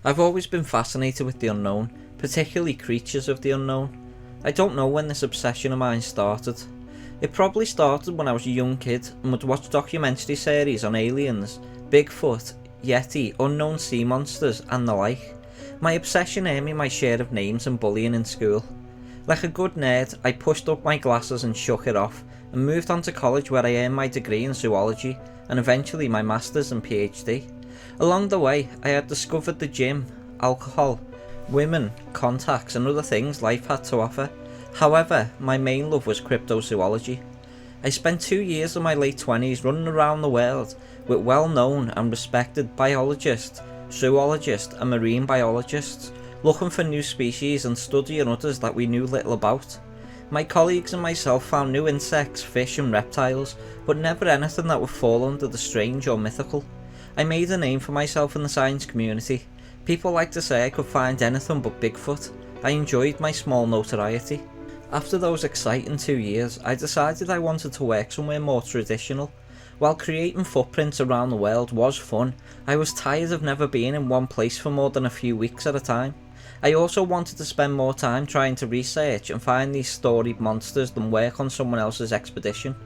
I've always been fascinated with the unknown, particularly creatures of the unknown. I don't know when this obsession of mine started. It probably started when I was a young kid and would watch documentary series on aliens, Bigfoot, Yeti, unknown sea monsters and the like. My obsession earned me my share of names and bullying in school. Like a good nerd, I pushed up my glasses and shook it off, and moved on to college where I earned my degree in zoology, and eventually my masters and PhD. Along the way, I had discovered the gym, alcohol, women, contacts and other things life had to offer. However, my main love was cryptozoology. I spent 2 years of my late 20s running around the world with well-known and respected biologists, zoologists and marine biologists, looking for new species and studying others that we knew little about. My colleagues and myself found new insects, fish and reptiles, but never anything that would fall under the strange or mythical. I made a name for myself in the science community. People like to say I could find anything but Bigfoot. I enjoyed my small notoriety. After those exciting 2 years, I decided I wanted to work somewhere more traditional. While creating footprints around the world was fun, I was tired of never being in one place for more than a few weeks at a time. I also wanted to spend more time trying to research and find these storied monsters than work on someone else's expedition.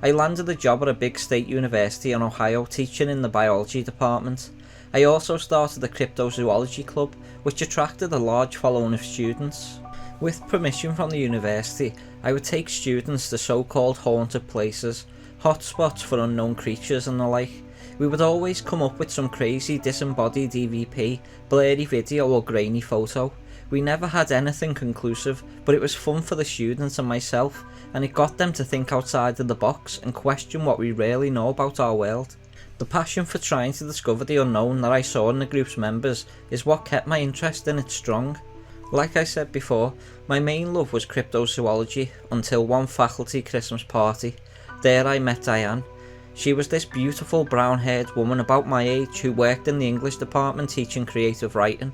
I landed a job at a big state university in Ohio teaching in the biology department. I also started a cryptozoology club, which attracted a large following of students. With permission from the university, I would take students to so-called haunted places, hotspots for unknown creatures and the like. We would always come up with some crazy disembodied EVP, blurry video or grainy photo. We never had anything conclusive, but it was fun for the students and myself, and it got them to think outside of the box and question what we really know about our world. The passion for trying to discover the unknown that I saw in the group's members is what kept my interest in it strong. Like I said before, my main love was cryptozoology until one faculty Christmas party. There I met Diane. She was this beautiful brown-haired woman about my age who worked in the English department teaching creative writing.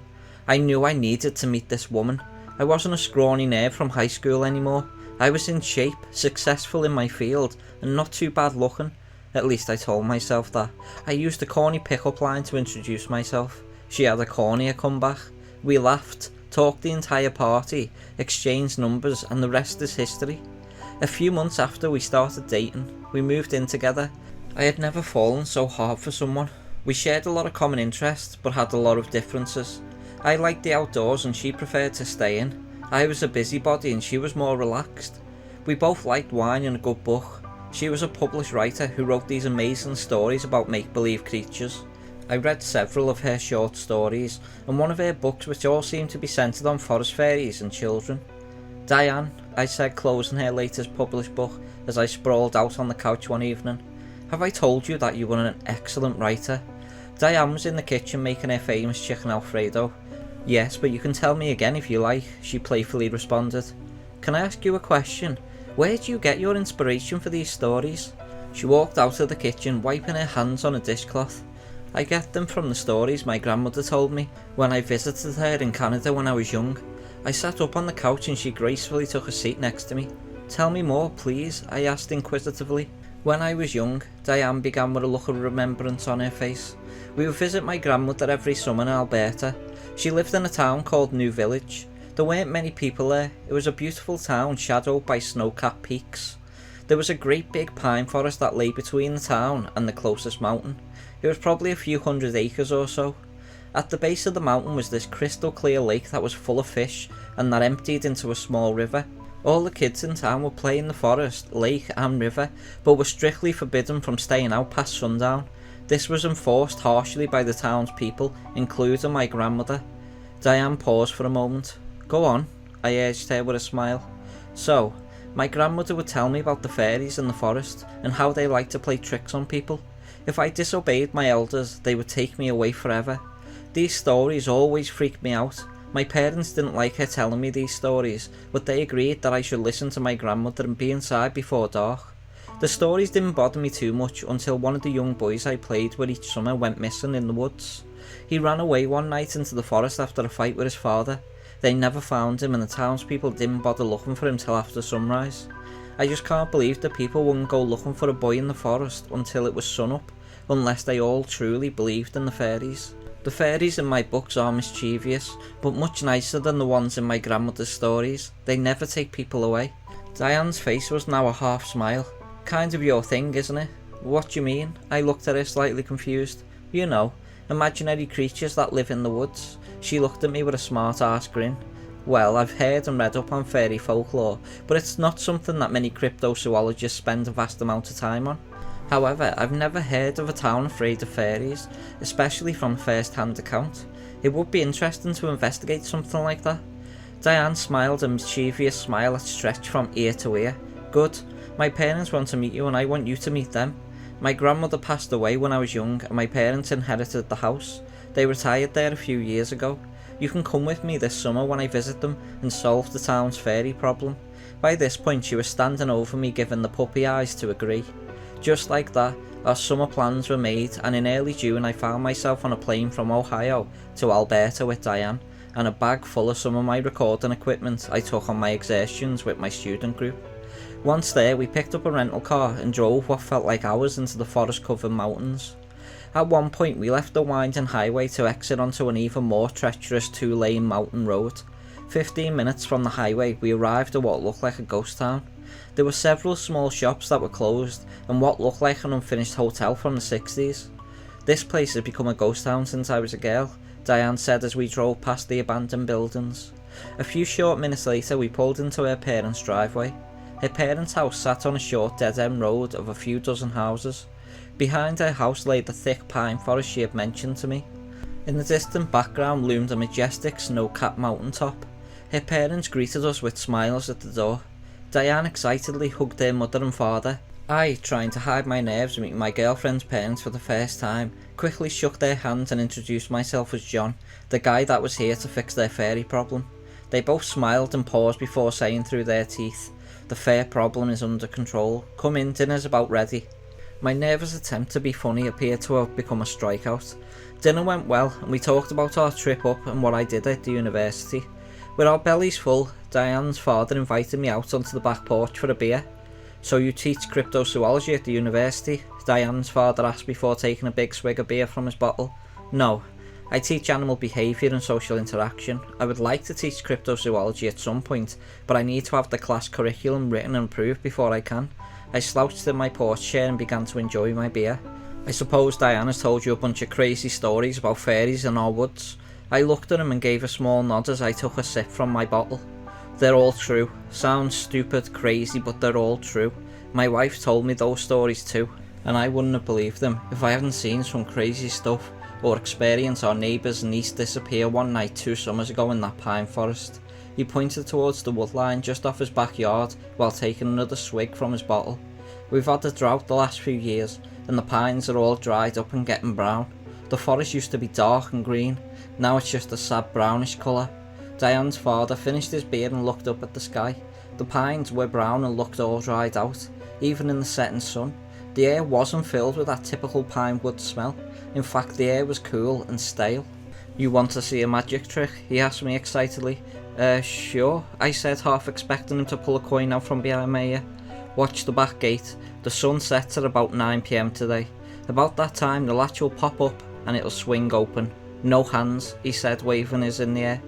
I knew I needed to meet this woman. I wasn't a scrawny nerd from high school anymore. I was in shape, successful in my field, and not too bad looking. At least I told myself that. I used a corny pick-up line to introduce myself. She had a cornier comeback. We laughed, talked the entire party, exchanged numbers, and the rest is history. A few months after we started dating, we moved in together. I had never fallen so hard for someone. We shared a lot of common interests, but had a lot of differences. I liked the outdoors and she preferred to stay in. I was a busybody and she was more relaxed. We both liked wine and a good book. She was a published writer who wrote these amazing stories about make-believe creatures. I read several of her short stories, and one of her books which all seemed to be centred on forest fairies and children. "Diane," I said, closing her latest published book as I sprawled out on the couch one evening, "have I told you that you were an excellent writer?" Diane was in the kitchen making her famous chicken Alfredo. "Yes, but you can tell me again if you like," she playfully responded. "Can I ask you a question? Where do you get your inspiration for these stories?" She walked out of the kitchen, wiping her hands on a dishcloth. "I get them from the stories my grandmother told me when I visited her in Canada when I was young." I sat up on the couch and she gracefully took a seat next to me. "Tell me more, please," I asked inquisitively. "When I was young," Diane began with a look of remembrance on her face, "we would visit my grandmother every summer in Alberta. She lived in a town called New Village. There weren't many people there. It was a beautiful town shadowed by snow-capped peaks. There was a great big pine forest that lay between the town and the closest mountain. It was probably a few hundred acres or so. At the base of the mountain was this crystal clear lake that was full of fish and that emptied into a small river. All the kids in town would play in the forest, lake and river, but were strictly forbidden from staying out past sundown. This was enforced harshly by the townspeople, including my grandmother." Diane paused for a moment. "Go on," I urged her with a smile. "So, my grandmother would tell me about the fairies in the forest and how they like to play tricks on people. If I disobeyed my elders, they would take me away forever. These stories always freaked me out. My parents didn't like her telling me these stories, but they agreed that I should listen to my grandmother and be inside before dark. The stories didn't bother me too much until one of the young boys I played with each summer went missing in the woods. He ran away one night into the forest after a fight with his father. They never found him and the townspeople didn't bother looking for him till after sunrise. I just can't believe that people wouldn't go looking for a boy in the forest until it was sunup, unless they all truly believed in the fairies." The fairies in my books are mischievous, but much nicer than the ones in my grandmother's stories. They never take people away. Diane's face was now a half smile. Kind of your thing, isn't it? What do you mean? I looked at her slightly confused. You know, imaginary creatures that live in the woods. She looked at me with a smart-ass grin. Well, I've heard and read up on fairy folklore, but it's not something that many cryptozoologists spend a vast amount of time on. However, I've never heard of a town afraid of fairies, especially from a first-hand account. It would be interesting to investigate something like that. Diane smiled a mischievous smile that stretched from ear to ear. Good. My parents want to meet you and I want you to meet them. My grandmother passed away when I was young and my parents inherited the house. They retired there a few years ago. You can come with me this summer when I visit them and solve the town's fairy problem. By this point she was standing over me giving the puppy eyes to agree. Just like that, our summer plans were made, and in early June I found myself on a plane from Ohio to Alberta with Diane, and a bag full of some of my recording equipment I took on my excursions with my student group. Once there, we picked up a rental car and drove what felt like hours into the forest-covered mountains. At one point we left the winding highway to exit onto an even more treacherous 2-lane mountain road. 15 minutes from the highway we arrived at what looked like a ghost town. There were several small shops that were closed and what looked like an unfinished hotel from the 60s. This place has become a ghost town since I was a girl, Diane said as we drove past the abandoned buildings. A few short minutes later we pulled into her parents' driveway. Her parents' house sat on a short dead-end road of a few dozen houses. Behind her house lay the thick pine forest she had mentioned to me. In the distant background loomed a majestic snow-capped mountaintop. Her parents greeted us with smiles at the door. Diane excitedly hugged their mother and father. I, trying to hide my nerves meeting my girlfriend's parents for the first time, quickly shook their hands and introduced myself as John, the guy that was here to fix their fairy problem. They both smiled and paused before saying through their teeth, "The fair problem is under control. Come in, dinner's about ready." My nervous attempt to be funny appeared to have become a strikeout. Dinner went well and we talked about our trip up and what I did at the university. With our bellies full, Diane's father invited me out onto the back porch for a beer. "So you teach cryptozoology at the university?" Diane's father asked before taking a big swig of beer from his bottle. "No, I teach animal behaviour and social interaction. I would like to teach cryptozoology at some point, but I need to have the class curriculum written and approved before I can." I slouched in my porch chair and began to enjoy my beer. "I suppose Diane has told you a bunch of crazy stories about fairies in our woods?" I looked at him and gave a small nod as I took a sip from my bottle. "They're all true. Sounds stupid, crazy, but they're all true. My wife told me those stories too, and I wouldn't have believed them if I hadn't seen some crazy stuff or experienced our neighbour's niece disappear one night 2 summers ago in that pine forest." He pointed towards the woodline just off his backyard while taking another swig from his bottle. "We've had a drought the last few years, and the pines are all dried up and getting brown. The forest used to be dark and green, now it's just a sad brownish colour." Diane's father finished his beer and looked up at the sky. The pines were brown and looked all dried out, even in the setting sun. The air wasn't filled with that typical pine wood smell. In fact, the air was cool and stale. "You want to see a magic trick?" he asked me excitedly. Sure," I said, half expecting him to pull a coin out from behind my ear. "Watch the back gate. The sun sets at about 9 PM today. About that time the latch will pop up and it'll swing open. No hands," he said, waving his in the air.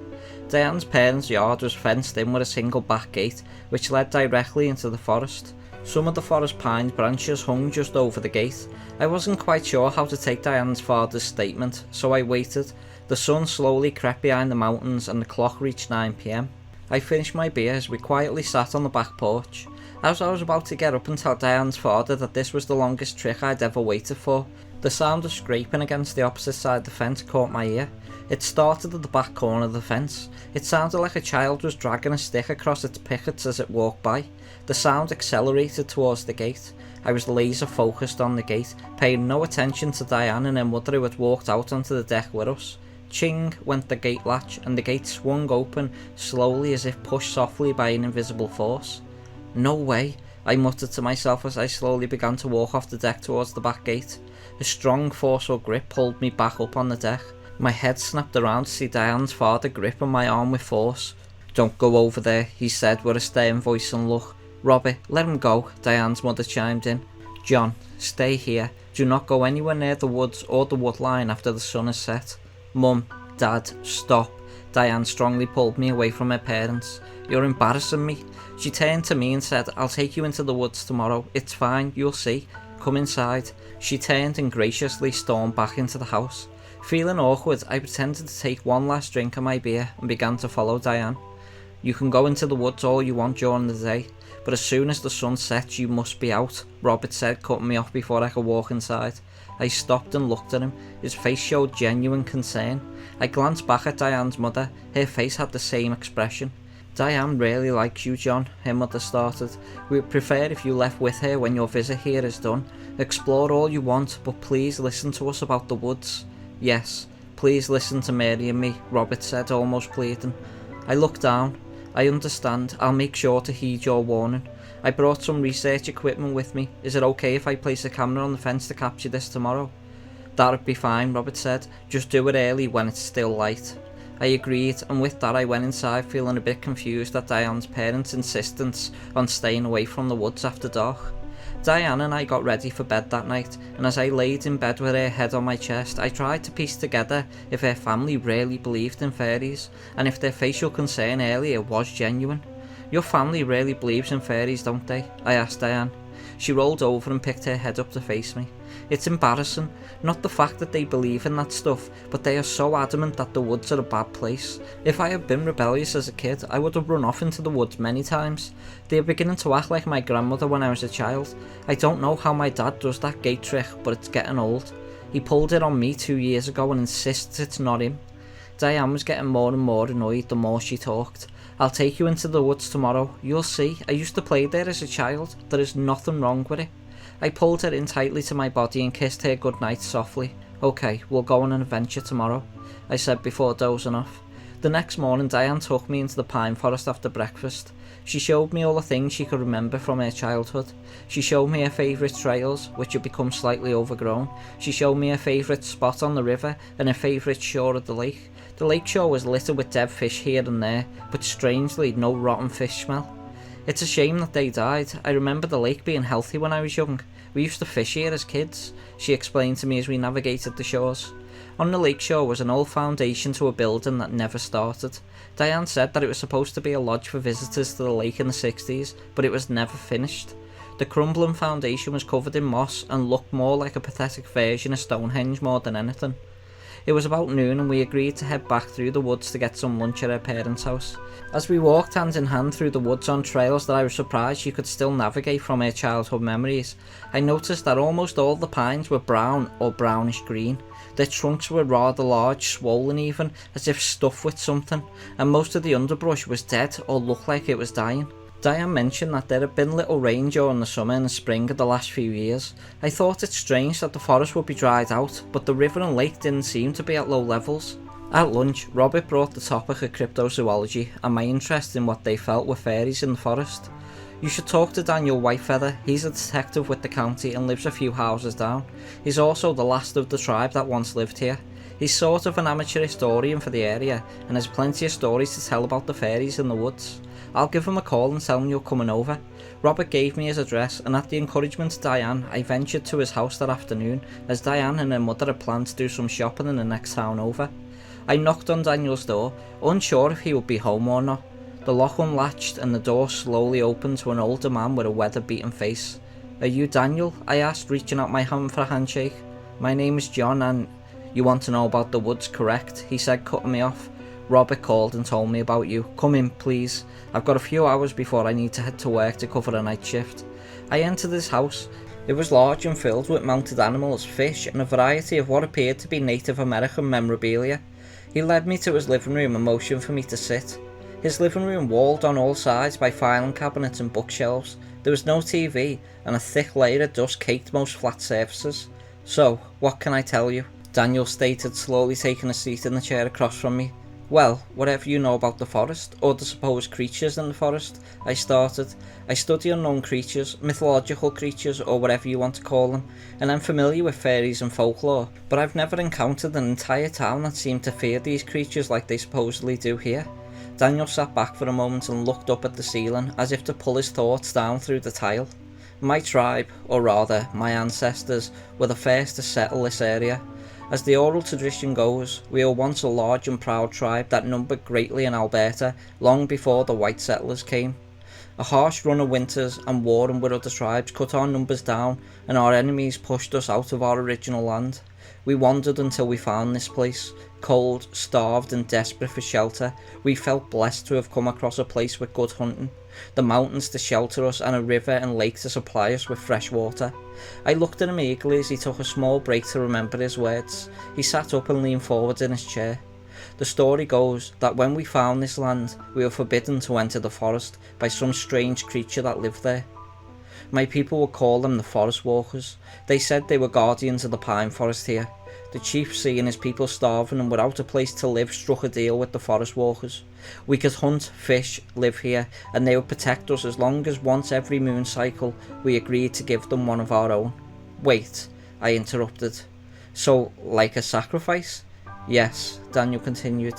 Diane's parents' yard was fenced in with a single back gate, which led directly into the forest. Some of the forest pine branches hung just over the gate. I wasn't quite sure how to take Diane's father's statement, so I waited. The sun slowly crept behind the mountains and the clock reached 9 PM. I finished my beer as we quietly sat on the back porch. As I was about to get up and tell Diane's father that this was the longest trick I'd ever waited for, the sound of scraping against the opposite side of the fence caught my ear. It started at the back corner of the fence. It sounded like a child was dragging a stick across its pickets as it walked by. The sound accelerated towards the gate. I was laser focused on the gate, paying no attention to Diane and her mother who had walked out onto the deck with us. Ching went the gate latch and the gate swung open slowly as if pushed softly by an invisible force. "No way," I muttered to myself as I slowly began to walk off the deck towards the back gate. A strong, forceful grip pulled me back up on the deck. My head snapped around to see Diane's father gripping my arm with force. "Don't go over there," he said with a stern voice and look. "Robbie, let him go," Diane's mother chimed in. "John, stay here. Do not go anywhere near the woods or the woodline after the sun has set." "Mum, Dad, stop." Diane strongly pulled me away from her parents. "You're embarrassing me." She turned to me and said, "I'll take you into the woods tomorrow. It's fine, you'll see. Come inside." She turned and graciously stormed back into the house. Feeling awkward, I pretended to take one last drink of my beer and began to follow Diane. "You can go into the woods all you want during the day, but as soon as the sun sets you must be out," Robert said, cutting me off before I could walk inside. I stopped and looked at him. His face showed genuine concern. I glanced back at Diane's mother. Her face had the same expression. "Diane really likes you, John," her mother started. "We would prefer if you left with her when your visit here is done. Explore all you want, but please listen to us about the woods." "Yes, please listen to Mary and me," Robert said, almost pleading. I looked down. "I understand. I'll make sure to heed your warning. I brought some research equipment with me. Is it okay if I place a camera on the fence to capture this tomorrow?" "That'd be fine," Robert said. "Just do it early when it's still light." I agreed, and with that I went inside feeling a bit confused at Diane's parents' insistence on staying away from the woods after dark. Diane and I got ready for bed that night, and as I laid in bed with her head on my chest, I tried to piece together if her family really believed in fairies, and if their facial concern earlier was genuine. "Your family really believes in fairies, don't they?" I asked Diane. She rolled over and picked her head up to face me. "It's embarrassing, not the fact that they believe in that stuff, but they are so adamant that the woods are a bad place. If I had been rebellious as a kid, I would have run off into the woods many times. They are beginning to act like my grandmother when I was a child. I don't know how my dad does that gate trick, but it's getting old. He pulled it on me 2 years ago and insists it's not him." Diane was getting more and more annoyed the more she talked. "I'll take you into the woods tomorrow. You'll see. I used to play there as a child. There is nothing wrong with it." I pulled her in tightly to my body and kissed her goodnight softly. "Okay, we'll go on an adventure tomorrow," I said before dozing off. The next morning Diane took me into the pine forest after breakfast. She showed me all the things she could remember from her childhood. She showed me her favourite trails, which had become slightly overgrown. She showed me her favourite spot on the river and her favourite shore of the lake. The lake shore was littered with dead fish here and there, but strangely no rotten fish smell. "It's a shame that they died. I remember the lake being healthy when I was young. We used to fish here as kids," she explained to me as we navigated the shores. On the lake shore was an old foundation to a building that never started. Diane said that it was supposed to be a lodge for visitors to the lake in the 60s, but it was never finished. The crumbling foundation was covered in moss and looked more like a pathetic version of Stonehenge more than anything. It was about noon and we agreed to head back through the woods to get some lunch at her parents' house. As we walked hand in hand through the woods on trails that I was surprised she could still navigate from her childhood memories, I noticed that almost all the pines were brown or brownish green. Their trunks were rather large, swollen even, as if stuffed with something, and most of the underbrush was dead or looked like it was dying. Diane mentioned that there had been little rain during the summer and the spring of the last few years. I thought it strange that the forest would be dried out, but the river and lake didn't seem to be at low levels. At lunch, Robert brought the topic of cryptozoology and my interest in what they felt were fairies in the forest. "You should talk to Daniel Whitefeather. He's a detective with the county and lives a few houses down. He's also the last of the tribe that once lived here. He's sort of an amateur historian for the area and has plenty of stories to tell about the fairies in the woods. I'll give him a call and tell him you're coming over." Robert gave me his address, and at the encouragement of Diane, I ventured to his house that afternoon, as Diane and her mother had planned to do some shopping in the next town over. I knocked on Daniel's door, unsure if he would be home or not. The lock unlatched and the door slowly opened to an older man with a weather-beaten face. "Are you Daniel?" I asked, reaching out my hand for a handshake. "My name is John and—" "You want to know about the woods, correct?" he said, cutting me off. "Robert called and told me about you. Come in, please. I've got a few hours before I need to head to work to cover a night shift." I entered his house. It was large and filled with mounted animals, fish, and a variety of what appeared to be Native American memorabilia. He led me to his living room and motioned for me to sit. His living room walled on all sides by filing cabinets and bookshelves. There was no TV, and a thick layer of dust caked most flat surfaces. "So, what can I tell you?" Daniel stated, slowly taking a seat in the chair across from me. "Well, whatever you know about the forest, or the supposed creatures in the forest," I started. "I study unknown creatures, mythological creatures, or whatever you want to call them, and I'm familiar with fairies and folklore, but I've never encountered an entire town that seemed to fear these creatures like they supposedly do here." Daniel sat back for a moment and looked up at the ceiling, as if to pull his thoughts down through the tile. "My tribe, or rather, my ancestors, were the first to settle this area. As the oral tradition goes, we were once a large and proud tribe that numbered greatly in Alberta long before the white settlers came. A harsh run of winters and warring with other tribes cut our numbers down, and our enemies pushed us out of our original land. We wandered until we found this place. Cold, starved and desperate for shelter, we felt blessed to have come across a place with good hunting, the mountains to shelter us and a river and lake to supply us with fresh water. I looked at him eagerly as he took a small break to remember his words. He sat up and leaned forward in his chair. The story goes that when we found this land, we were forbidden to enter the forest by some strange creature that lived there. My people would call them the forest walkers. They said they were guardians of the pine forest here. The chief, seeing his people starving and without a place to live, struck a deal with the forest walkers. We could hunt, fish, live here, and they would protect us as long as once every moon cycle we agreed to give them one of our own. Wait, I interrupted. So, like a sacrifice? Yes, Daniel continued.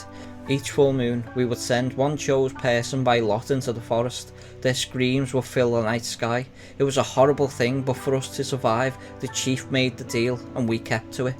Each full moon we would send one chosen person by lot into the forest. Their screams would fill the night sky. It was a horrible thing, but for us to survive, the chief made the deal and we kept to it.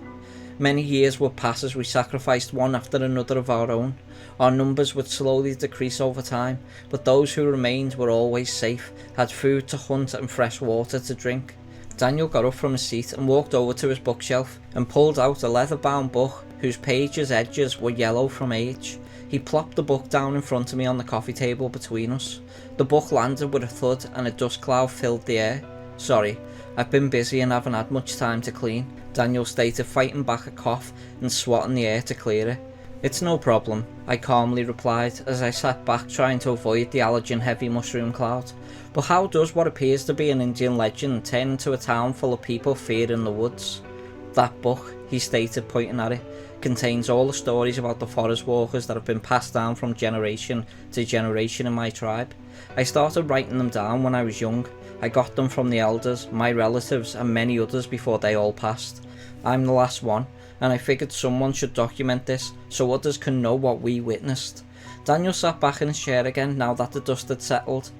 Many years would pass as we sacrificed one after another of our own. Our numbers would slowly decrease over time, but those who remained were always safe, had food to hunt and fresh water to drink. Daniel got up from his seat and walked over to his bookshelf and pulled out a leather-bound book whose pages' edges were yellow from age. He plopped the book down in front of me on the coffee table between us. The book landed with a thud and a dust cloud filled the air. Sorry, I've been busy and haven't had much time to clean, Daniel stated, fighting back a cough and swatting the air to clear it. It's no problem, I calmly replied as I sat back trying to avoid the allergen-heavy mushroom cloud. But how does what appears to be an Indian legend turn into a town full of people fearing the woods? That book, he stated, pointing at it, contains all the stories about the forest walkers that have been passed down from generation to generation in my tribe. I started writing them down when I was young. I got them from the elders, my relatives and many others before they all passed. I'm the last one, and I figured someone should document this so others can know what we witnessed. Daniel sat back in his chair again now that the dust had settled.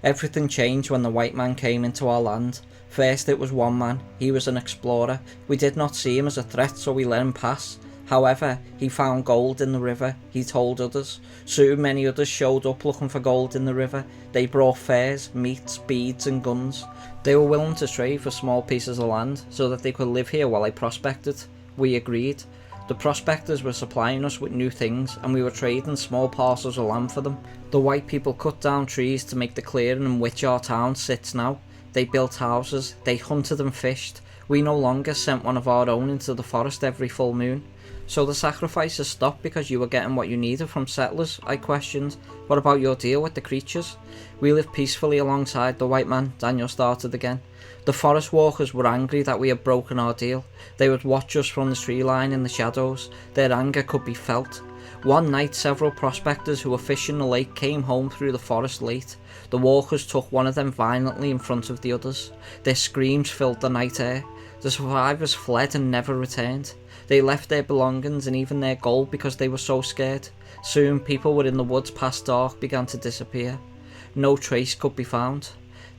Everything changed when the white man came into our land. First it was one man. He was an explorer. We did not see him as a threat, so we let him pass. However, he found gold in the river, he told others. Soon many others showed up looking for gold in the river. They brought furs, meats, beads and guns. They were willing to trade for small pieces of land so that they could live here while I prospected. We agreed. The prospectors were supplying us with new things and we were trading small parcels of land for them. The white people cut down trees to make the clearing in which our town sits now. They built houses, they hunted and fished. We no longer sent one of our own into the forest every full moon. So the sacrifices stopped because you were getting what you needed from settlers? I questioned. What about your deal with the creatures? We lived peacefully alongside the white man, Daniel started again. The forest walkers were angry that we had broken our deal. They would watch us from the tree line in the shadows. Their anger could be felt. One night several prospectors who were fishing the lake came home through the forest late. The walkers took one of them violently in front of the others. Their screams filled the night air. The survivors fled and never returned. They left their belongings and even their gold because they were so scared. Soon people within the woods past dark began to disappear. No trace could be found.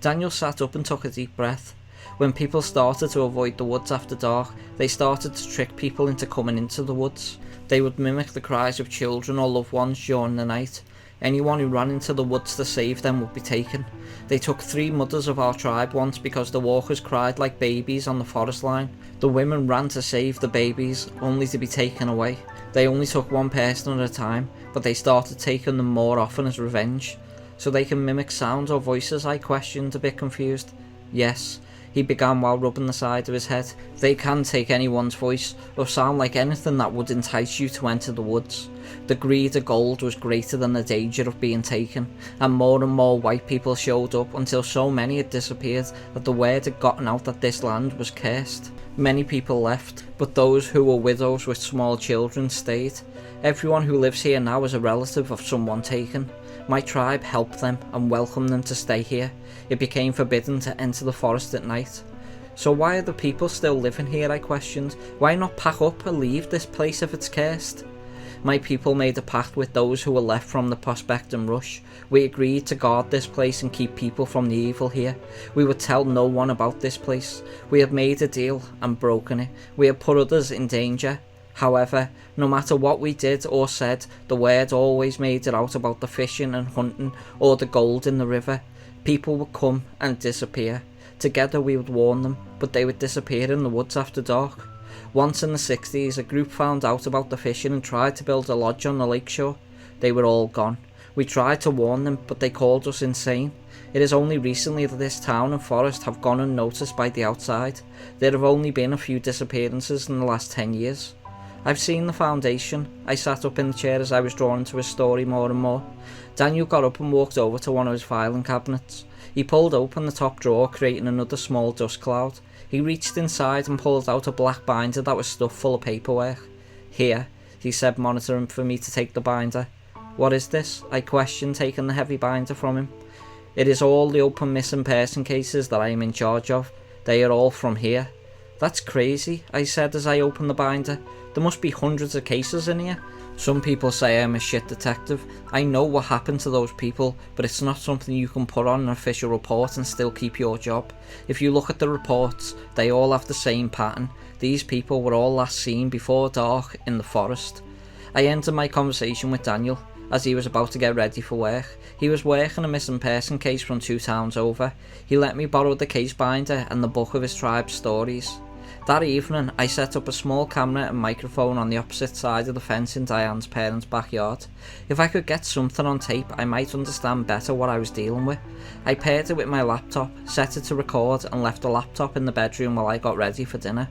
Daniel sat up and took a deep breath. When people started to avoid the woods after dark, they started to trick people into coming into the woods. They would mimic the cries of children or loved ones during the night. Anyone who ran into the woods to save them would be taken. They took 3 mothers of our tribe once because the walkers cried like babies on the forest line. The women ran to save the babies, only to be taken away. They only took one person at a time, but they started taking them more often as revenge. So they can mimic sounds or voices? I questioned, a bit confused. Yes, he began while rubbing the side of his head. They can take anyone's voice, or sound like anything that would entice you to enter the woods. The greed of gold was greater than the danger of being taken, and more white people showed up until so many had disappeared that the word had gotten out that this land was cursed. Many people left, but those who were widows with small children stayed. Everyone who lives here now is a relative of someone taken. My tribe helped them and welcomed them to stay here. It became forbidden to enter the forest at night. So why are the people still living here? I questioned. Why not pack up and leave this place if it's cursed? My people made a pact with those who were left from the prospecting rush. We agreed to guard this place and keep people from the evil here. We would tell no one about this place. We had made a deal and broken it. We had put others in danger. However, no matter what we did or said, the word always made it out about the fishing and hunting or the gold in the river. People would come and disappear. Together we would warn them, but they would disappear in the woods after dark. Once in the 60s, a group found out about the fishing and tried to build a lodge on the lakeshore. They were all gone. We tried to warn them, but they called us insane. It is only recently that this town and forest have gone unnoticed by the outside. There have only been a few disappearances in the last 10 years. I've seen the foundation. I sat up in the chair as I was drawn into his story more and more. Daniel got up and walked over to one of his filing cabinets. He pulled open the top drawer, creating another small dust cloud. He reached inside and pulled out a black binder that was stuffed full of paperwork. "Here," he said, monitoring for me to take the binder. "What is this?" I questioned, taking the heavy binder from him. "It is all the open missing person cases that I am in charge of. They are all from here." "That's crazy," I said as I opened the binder. "There must be hundreds of cases in here." "Some people say I'm a shit detective. I know what happened to those people, but it's not something you can put on an official report and still keep your job. If you look at the reports, they all have the same pattern. These people were all last seen before dark in the forest." I ended my conversation with Daniel as he was about to get ready for work. He was working a missing person case from 2 towns over. He let me borrow the case binder and the book of his tribe's stories. That evening, I set up a small camera and microphone on the opposite side of the fence in Diane's parents' backyard. If I could get something on tape, I might understand better what I was dealing with. I paired it with my laptop, set it to record, and left the laptop in the bedroom while I got ready for dinner.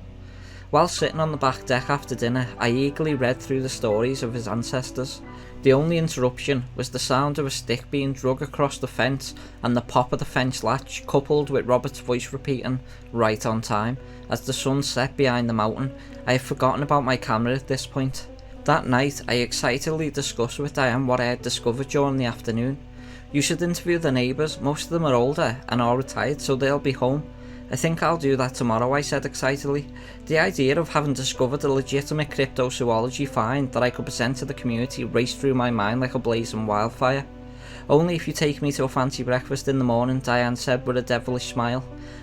While sitting on the back deck after dinner, I eagerly read through the stories of his ancestors. The only interruption was the sound of a stick being dragged across the fence and the pop of the fence latch, coupled with Robert's voice repeating, "Right on time," as the sun set behind the mountain. I had forgotten about my camera at this point. That night, I excitedly discussed with Diane what I had discovered during the afternoon. "You should interview the neighbours. Most of them are older and are retired, so they'll be home." "I think I'll do that tomorrow," I said excitedly. The idea of having discovered a legitimate cryptozoology find that I could present to the community raced through my mind like a blazing wildfire. "Only if you take me to a fancy breakfast in the morning," Diane said with a devilish smile.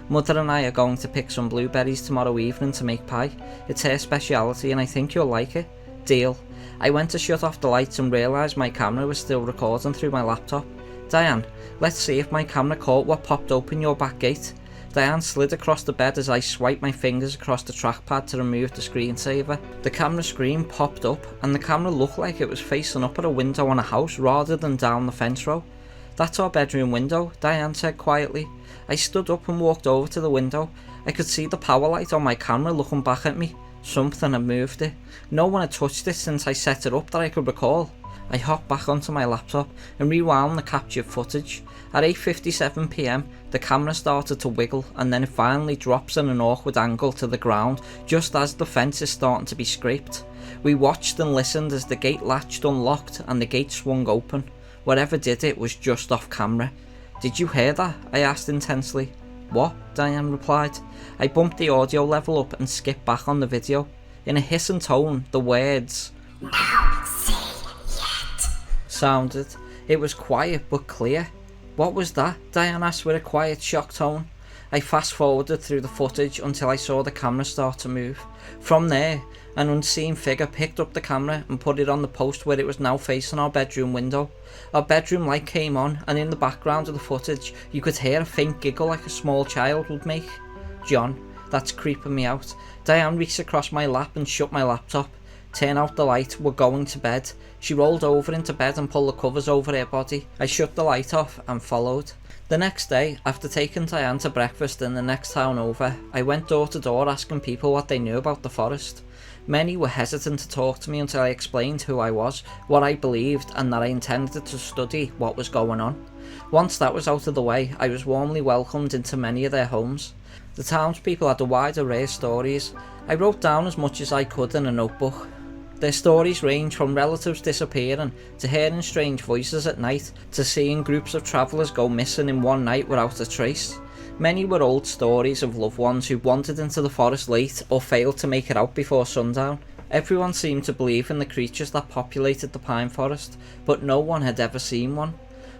"Mother and I are going to pick some blueberries tomorrow evening to make pie. It's her speciality and I think you'll like it." "Deal." I went to shut off the lights and realised my camera was still recording through my laptop. "Diane, let's see if my camera caught what popped open your back gate." Diane slid across the bed as I swiped my fingers across the trackpad to remove the screensaver. The camera screen popped up and the camera looked like it was facing up at a window on a house rather than down the fence row. "That's our bedroom window," Diane said quietly. I stood up and walked over to the window. I could see the power light on my camera looking back at me. Something had moved it. No one had touched it since I set it up that I could recall. I hopped back onto my laptop and rewound the captured footage. At 8:57 PM, the camera started to wiggle and then it finally drops in an awkward angle to the ground just as the fence is starting to be scraped. We watched and listened as the gate latched unlocked and the gate swung open. Whatever did it was just off camera. "Did you hear that?" I asked intensely. "What?" Diane replied. I bumped the audio level up and skipped back on the video. In a hissing tone, the words, "Now say yet," sounded. It was quiet but clear. "What was that?" Diane asked with a quiet, shocked tone. I fast forwarded through the footage until I saw the camera start to move. From there, an unseen figure picked up the camera and put it on the post where it was now facing our bedroom window. Our bedroom light came on and in the background of the footage you could hear a faint giggle like a small child would make. "John, that's creeping me out." Diane reached across my lap and shut my laptop. "Turn out the light, we're going to bed." She rolled over into bed and pulled the covers over her body. I shut the light off and followed. The next day, after taking Diane to breakfast in the next town over, I went door to door asking people what they knew about the forest. Many were hesitant to talk to me until I explained who I was, what I believed, and that I intended to study what was going on. Once that was out of the way, I was warmly welcomed into many of their homes. The townspeople had a wide array of stories. I wrote down as much as I could in a notebook. Their stories range from relatives disappearing, to hearing strange voices at night, to seeing groups of travellers go missing in one night without a trace. Many were old stories of loved ones who wandered into the forest late or failed to make it out before sundown. Everyone seemed to believe in the creatures that populated the pine forest, but no one had ever seen one.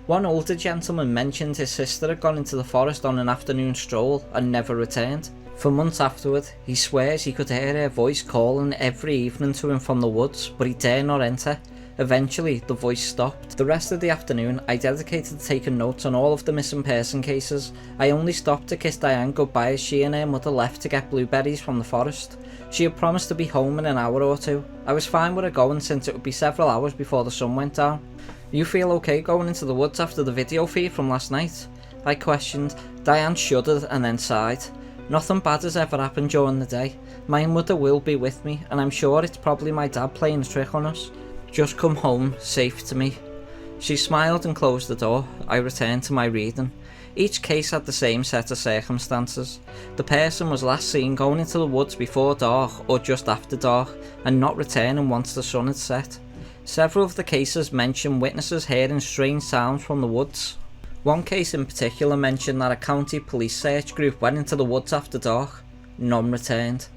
One older gentleman mentioned his sister had gone into the forest on an afternoon stroll and never returned. For months afterward, he swears he could hear her voice calling every evening to him from the woods, but he dare not enter. Eventually, the voice stopped. The rest of the afternoon, I dedicated to taking notes on all of the missing person cases. I only stopped to kiss Diane goodbye as she and her mother left to get blueberries from the forest. She had promised to be home in an hour or two. I was fine with her going since it would be several hours before the sun went down. "You feel okay going into the woods after the video feed from last night?" I questioned. Diane shuddered and then sighed. "Nothing bad has ever happened during the day. My mother will be with me, and I'm sure it's probably my dad playing a trick on us. Just come home safe to me." She smiled and closed the door. I returned to my reading. Each case had the same set of circumstances. The person was last seen going into the woods before dark or just after dark, and not returning once the sun had set. Several of the cases mentioned witnesses hearing strange sounds from the woods. One case in particular mentioned that a county police search group went into the woods after dark. None returned.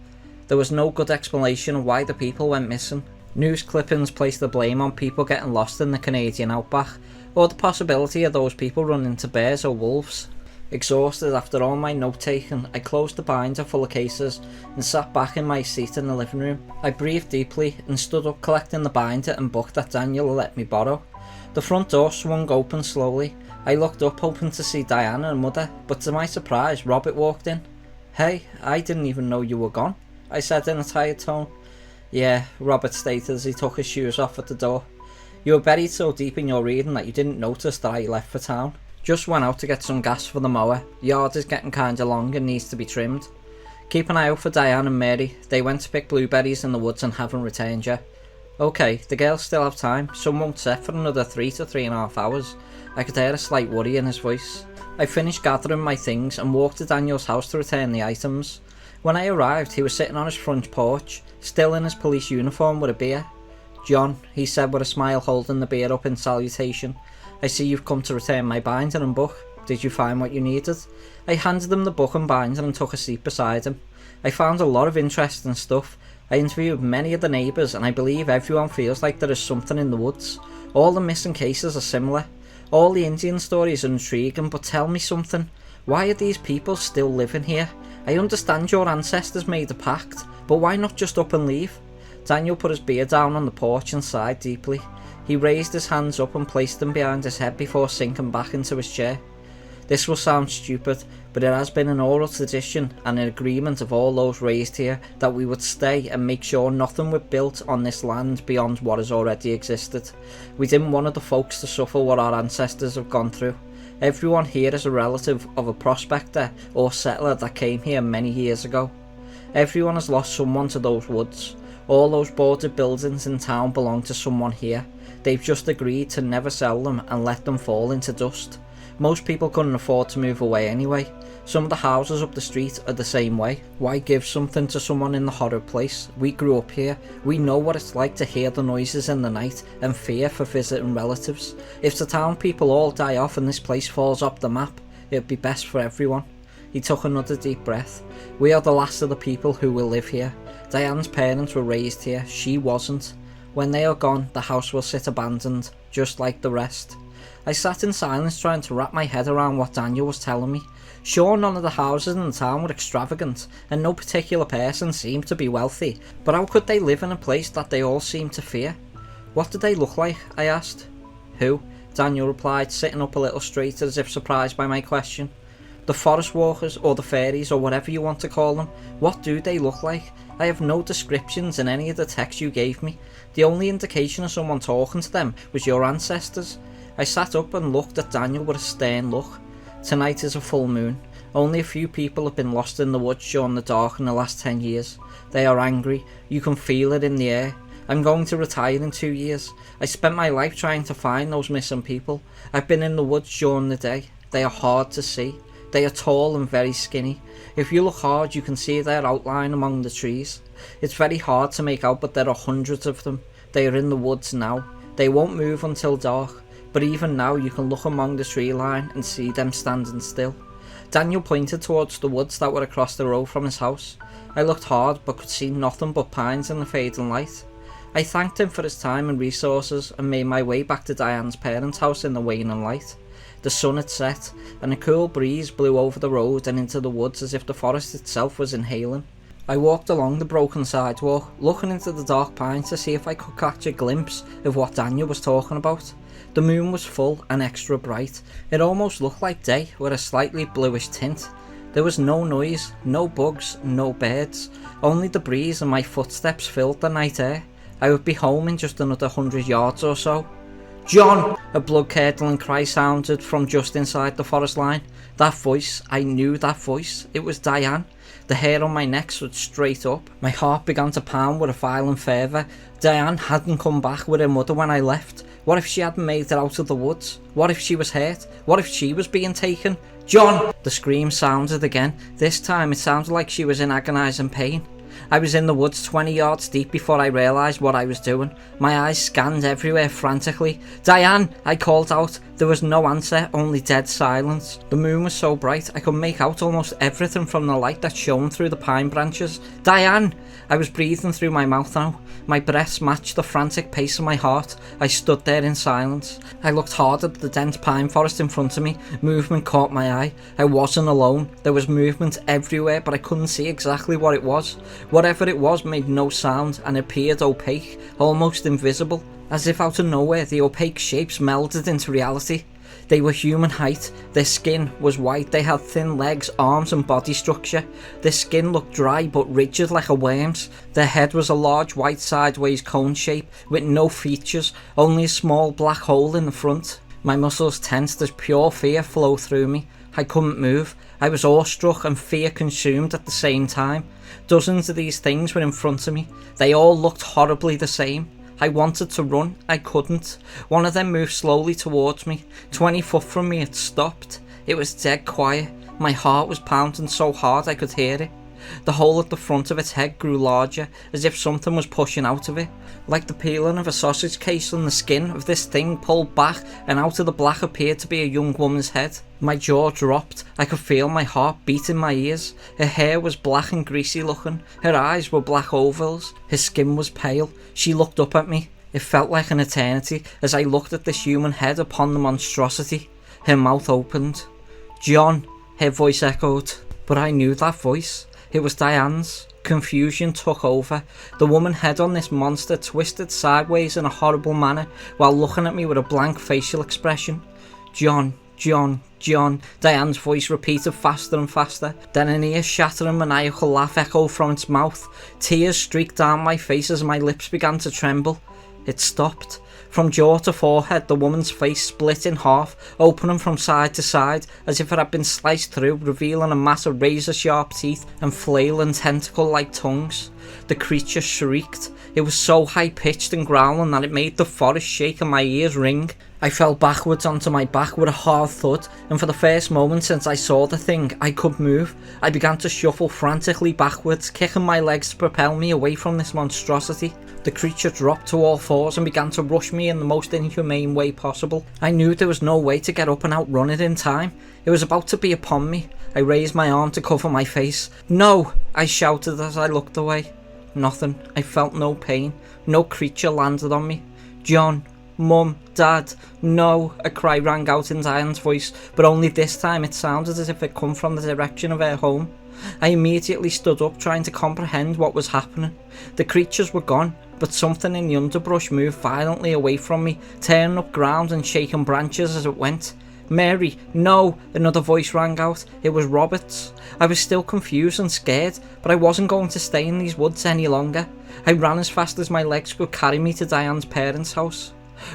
There was no good explanation of why the people went missing. News clippings placed the blame on people getting lost in the Canadian outback, or the possibility of those people running into bears or wolves. Exhausted after all my note-taking, I closed the binder full of cases and sat back in my seat in the living room. I breathed deeply and stood up collecting the binder and book that Daniel let me borrow. The front door swung open slowly. I looked up hoping to see Diane and her mother, but to my surprise Robert walked in. "Hey, I didn't even know you were gone," I said in a tired tone. "Yeah," Robert stated as he took his shoes off at the door. "You were buried so deep in your reading that you didn't notice that I left for town. Just went out to get some gas for the mower. Yard is getting kinda long and needs to be trimmed. Keep an eye out for Diane and Mary. They went to pick blueberries in the woods and haven't returned yet." "Okay, the girls still have time. Sun won't set for another 3 to 3.5 hours. I could hear a slight worry in his voice. I finished gathering my things and walked to Daniel's house to return the items. When I arrived, he was sitting on his front porch, still in his police uniform with a beer. "John," he said with a smile, holding the beer up in salutation, "I see you've come to return my binder and book. Did you find what you needed?" I handed him the book and binder and took a seat beside him. I found a lot of interesting stuff. I interviewed many of the neighbours and I believe everyone feels like there is something in the woods. All the missing cases are similar. All the Indian stories are intriguing, but tell me something. Why are these people still living here? I understand your ancestors made a pact, but why not just up and leave? Daniel put his beer down on the porch and sighed deeply. He raised his hands up and placed them behind his head before sinking back into his chair. "This will sound stupid, but it has been an oral tradition and an agreement of all those raised here that we would stay and make sure nothing was built on this land beyond what has already existed. We didn't want the folks to suffer what our ancestors have gone through. Everyone here is a relative of a prospector or settler that came here many years ago. Everyone has lost someone to those woods. All those boarded buildings in town belong to someone here. They've just agreed to never sell them and let them fall into dust. Most people couldn't afford to move away anyway. Some of the houses up the street are the same way. Why give something to someone in the horrid place? We grew up here. We know what it's like to hear the noises in the night and fear for visiting relatives. If the town people all die off and this place falls off the map, it'd be best for everyone." He took another deep breath. "We are the last of the people who will live here. Diane's parents were raised here. She wasn't. When they are gone, the house will sit abandoned, just like the rest." I sat in silence trying to wrap my head around what Daniel was telling me. Sure, none of the houses in the town were extravagant, and no particular person seemed to be wealthy, but how could they live in a place that they all seemed to fear? "What did they look like?" I asked. "Who?" Daniel replied, sitting up a little straighter as if surprised by my question. "The forest walkers, or the fairies, or whatever you want to call them. What do they look like? I have no descriptions in any of the text you gave me. The only indication of someone talking to them was your ancestors." I sat up and looked at Daniel with a stern look. "Tonight is a full moon. Only a few people have been lost in the woods during the dark in the last 10 years. They are angry. You can feel it in the air. I'm going to retire in 2 years. I spent my life trying to find those missing people. I've been in the woods during the day. They are hard to see. They are tall and very skinny. If you look hard, you can see their outline among the trees. It's very hard to make out, but there are hundreds of them. They are in the woods now. They won't move until dark. But even now you can look among the tree line and see them standing still." Daniel pointed towards the woods that were across the road from his house. I looked hard but could see nothing but pines in the fading light. I thanked him for his time and resources and made my way back to Diane's parents' house in the waning light. The sun had set, and a cool breeze blew over the road and into the woods as if the forest itself was inhaling. I walked along the broken sidewalk, looking into the dark pines to see if I could catch a glimpse of what Daniel was talking about. The moon was full and extra bright. It almost looked like day with a slightly bluish tint. There was no noise, no bugs, no birds. Only the breeze and my footsteps filled the night air. I would be home in just another 100 yards or so. "John!" A blood-curdling cry sounded from just inside the forest line. That voice, I knew that voice. It was Diane. The hair on my neck stood straight up. My heart began to pound with a violent fervour. Diane hadn't come back with her mother when I left. What if she hadn't made it out of the woods? What if she was hurt? What if she was being taken? "John!" The scream sounded again. This time it sounded like she was in agonising pain. I was in the woods 20 yards deep before I realised what I was doing. My eyes scanned everywhere frantically. "Diane!" I called out. There was no answer, only dead silence. The moon was so bright I could make out almost everything from the light that shone through the pine branches. "Diane!" I was breathing through my mouth now. My breaths matched the frantic pace of my heart. I stood there in silence. I looked hard at the dense pine forest in front of me. Movement caught my eye. I wasn't alone. There was movement everywhere, but I couldn't see exactly what it was. Whatever it was made no sound and appeared opaque, almost invisible. As if out of nowhere, the opaque shapes melded into reality. They were human height. Their skin was white. They had thin legs, arms and body structure. Their skin looked dry but rigid like a worm's. Their head was a large white sideways cone shape with no features, only a small black hole in the front. My muscles tensed as pure fear flowed through me. I couldn't move. I was awestruck and fear consumed at the same time. Dozens of these things were in front of me. They all looked horribly the same. I wanted to run, I couldn't. One of them moved slowly towards me. 20 foot from me it stopped. It was dead quiet. My heart was pounding so hard I could hear it. The hole at the front of its head grew larger, as if something was pushing out of it. Like the peeling of a sausage case on the skin of this thing pulled back, and out of the black appeared to be a young woman's head. My jaw dropped. I could feel my heart beat in my ears. Her hair was black and greasy looking. Her eyes were black ovals. Her skin was pale. She looked up at me. It felt like an eternity as I looked at this human head upon the monstrosity. Her mouth opened. "John," her voice echoed. But I knew that voice. It was Diane's. Confusion took over. The woman head on this monster twisted sideways in a horrible manner while looking at me with a blank facial expression. "John, John, John," Diane's voice repeated faster and faster. Then an ear-shattering maniacal laugh echoed from its mouth. Tears streaked down my face as my lips began to tremble. It stopped. From jaw to forehead, the woman's face split in half, opening from side to side, as if it had been sliced through, revealing a mass of razor-sharp teeth and flailing tentacle-like tongues. The creature shrieked. It was so high-pitched and growling that it made the forest shake and my ears ring. I fell backwards onto my back with a hard thud, and for the first moment since I saw the thing, I could move. I began to shuffle frantically backwards, kicking my legs to propel me away from this monstrosity. The creature dropped to all fours and began to rush me in the most inhumane way possible. I knew there was no way to get up and outrun it in time. It was about to be upon me. I raised my arm to cover my face. "No!" I shouted as I looked away. Nothing. I felt no pain. No creature landed on me. "John, Mum, Dad, no!" A cry rang out in Diane's voice, but only this time it sounded as if it come from the direction of her home. I immediately stood up, trying to comprehend what was happening. The creatures were gone, but something in the underbrush moved violently away from me, tearing up ground and shaking branches as it went. "Mary, no!" Another voice rang out. It was Robert's. I was still confused and scared, but I wasn't going to stay in these woods any longer. I ran as fast as my legs could carry me to Diane's parents' house.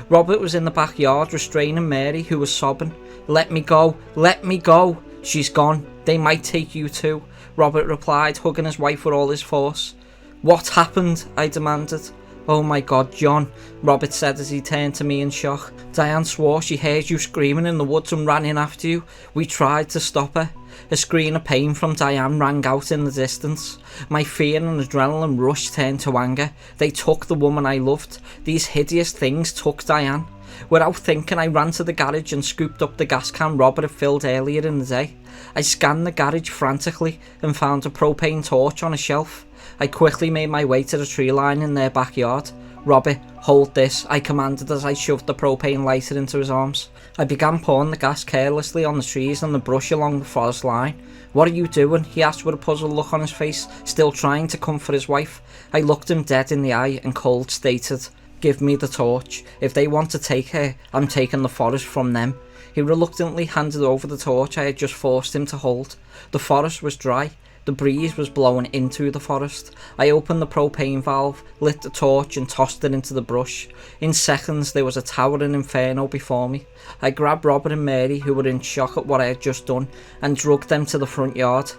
Robert was in the backyard restraining Mary, who was sobbing. "Let me go! Let me go! She's gone. They might take you too," Robert replied, hugging his wife with all his force. "What happened?" I demanded. "Oh my God, John," Robert said as he turned to me in shock. "Diane swore she heard you screaming in the woods and ran in after you. We tried to stop her." A scream of pain from Diane rang out in the distance. My fear and adrenaline rush turned to anger. They took the woman I loved. These hideous things took Diane. Without thinking, I ran to the garage and scooped up the gas can Robert had filled earlier in the day. I scanned the garage frantically and found a propane torch on a shelf. I quickly made my way to the tree line in their backyard. "Robert, hold this," I commanded as I shoved the propane lighter into his arms. I began pouring the gas carelessly on the trees and the brush along the forest line. "What are you doing?" he asked with a puzzled look on his face, still trying to comfort his wife. I looked him dead in the eye and cold stated, "Give me the torch. If they want to take her, I'm taking the forest from them." He reluctantly handed over the torch I had just forced him to hold. The forest was dry. The breeze was blowing into the forest. I opened the propane valve, lit the torch and tossed it into the brush. In seconds there was a towering inferno before me. I grabbed Robert and Mary, who were in shock at what I had just done, and dragged them to the front yard.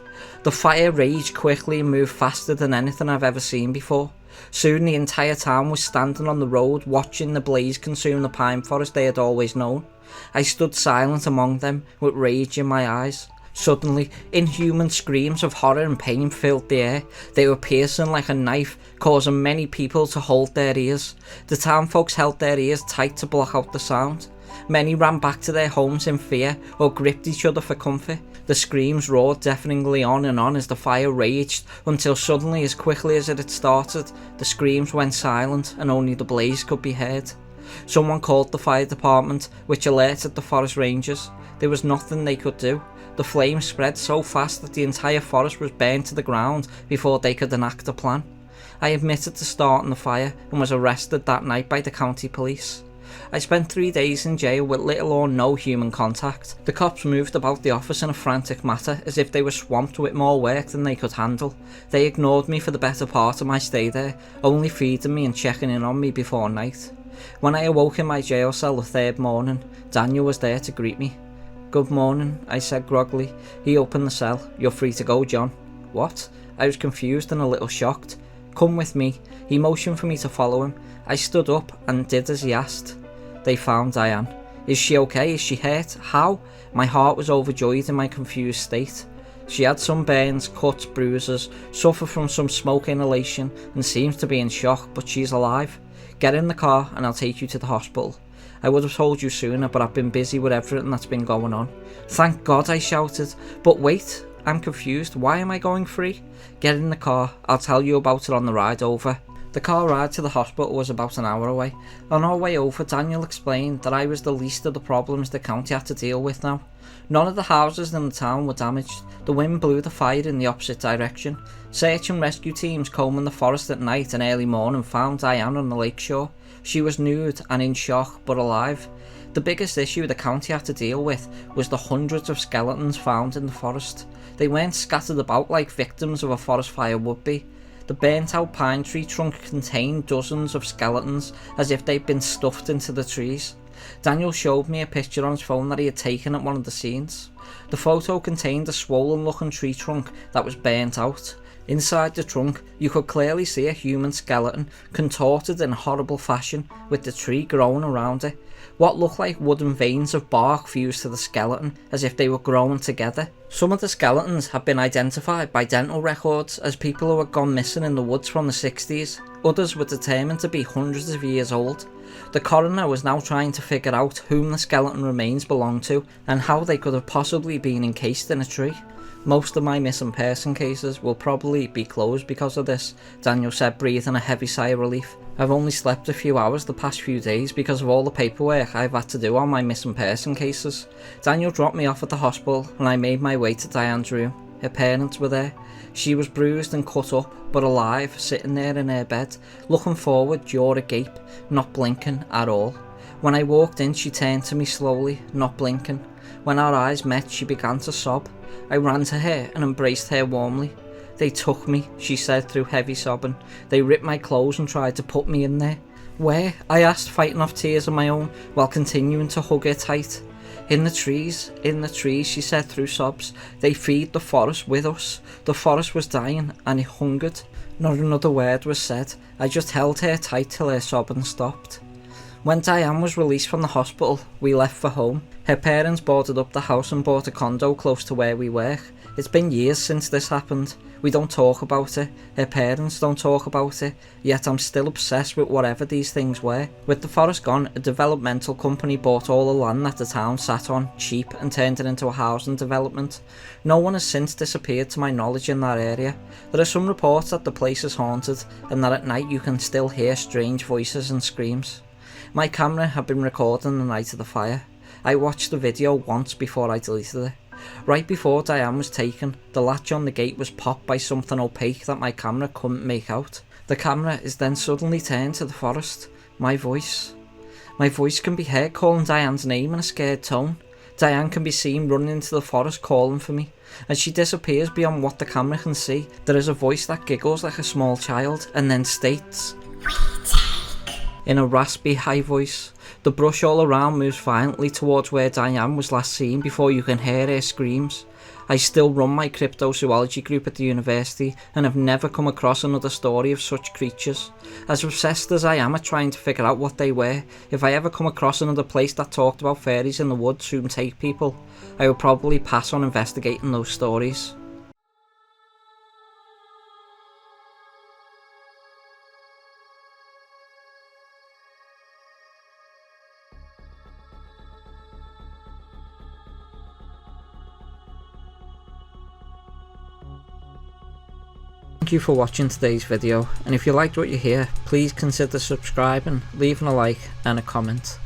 The fire raged quickly and moved faster than anything I've ever seen before. Soon the entire town was standing on the road watching the blaze consume the pine forest they had always known. I stood silent among them, with rage in my eyes. Suddenly, inhuman screams of horror and pain filled the air. They were piercing like a knife, causing many people to hold their ears. The town folks held their ears tight to block out the sound. Many ran back to their homes in fear or gripped each other for comfort. The screams roared deafeningly on and on as the fire raged, until suddenly, as quickly as it had started, the screams went silent and only the blaze could be heard. Someone called the fire department, which alerted the forest rangers. There was nothing they could do. The flames spread so fast that the entire forest was burned to the ground before they could enact a plan. I admitted to starting the fire and was arrested that night by the county police. I spent 3 days in jail with little or no human contact. The cops moved about the office in a frantic manner, as if they were swamped with more work than they could handle. They ignored me for the better part of my stay there, only feeding me and checking in on me before night. When I awoke in my jail cell the third morning, Daniel was there to greet me. "Good morning," I said groggily. He opened the cell. "You're free to go, John." "What?" I was confused and a little shocked. "Come with me." He motioned for me to follow him. I stood up and did as he asked. They found Diane. "Is she okay? Is she hurt? How?" My heart was overjoyed in my confused state. "She had some burns, cuts, bruises, suffered from some smoke inhalation and seems to be in shock, but she's alive. Get in the car and I'll take you to the hospital. I would have told you sooner, but I've been busy with everything that's been going on." "Thank God," I shouted. "But wait, I'm confused. Why am I going free?" "Get in the car. I'll tell you about it on the ride over." The car ride to the hospital was about an hour away. On our way over, Daniel explained that I was the least of the problems the county had to deal with now. None of the houses in the town were damaged. The wind blew the fire in the opposite direction. Search and rescue teams combing the forest at night and early morning found Diane on the lakeshore. She was nude and in shock, but alive. The biggest issue the county had to deal with was the hundreds of skeletons found in the forest. They weren't scattered about like victims of a forest fire would be. The burnt out pine tree trunk contained dozens of skeletons, as if they'd been stuffed into the trees. Daniel showed me a picture on his phone that he had taken at one of the scenes. The photo contained a swollen looking tree trunk that was burnt out. Inside the trunk, you could clearly see a human skeleton, contorted in a horrible fashion, with the tree growing around it. What looked like wooden veins of bark fused to the skeleton, as if they were growing together. Some of the skeletons had been identified by dental records as people who had gone missing in the woods from the 60s. Others were determined to be hundreds of years old. The coroner was now trying to figure out whom the skeleton remains belonged to, and how they could have possibly been encased in a tree. "Most of my missing person cases will probably be closed because of this," Daniel said, breathing a heavy sigh of relief. "I've only slept a few hours the past few days because of all the paperwork I've had to do on my missing person cases." Daniel dropped me off at the hospital and I made my way to Diane's room. Her parents were there. She was bruised and cut up, but alive, sitting there in her bed, looking forward, jaw agape, not blinking at all. When I walked in, she turned to me slowly, not blinking. When our eyes met, she began to sob. I ran to her and embraced her warmly. "They took me," she said through heavy sobbing. "They ripped my clothes and tried to put me in there." "Where?" I asked, fighting off tears of my own, while continuing to hug her tight. In the trees," she said through sobs. "They feed the forest with us. The forest was dying and it hungered." Not another word was said. I just held her tight till her sobbing stopped. When Diane was released from the hospital, we left for home. Her parents boarded up the house and bought a condo close to where we work. It's been years since this happened. We don't talk about it, her parents don't talk about it, yet I'm still obsessed with whatever these things were. With the forest gone, a developmental company bought all the land that the town sat on, cheap, and turned it into a housing development. No one has since disappeared to my knowledge in that area. There are some reports that the place is haunted, and that at night you can still hear strange voices and screams. My camera had been recording the night of the fire. I watched the video once before I deleted it. Right before Diane was taken, the latch on the gate was popped by something opaque that my camera couldn't make out. The camera is then suddenly turned to the forest. My voice can be heard calling Diane's name in a scared tone. Diane can be seen running into the forest calling for me. As she disappears beyond what the camera can see, there is a voice that giggles like a small child and then states, "We take," in a raspy high voice. The brush all around moves violently towards where Diane was last seen before you can hear her screams. I still run my cryptozoology group at the university and have never come across another story of such creatures. As obsessed as I am at trying to figure out what they were, if I ever come across another place that talked about fairies in the woods who take people, I would probably pass on investigating those stories. Thank you for watching today's video, and if you liked what you hear, please consider subscribing, leaving a like and a comment.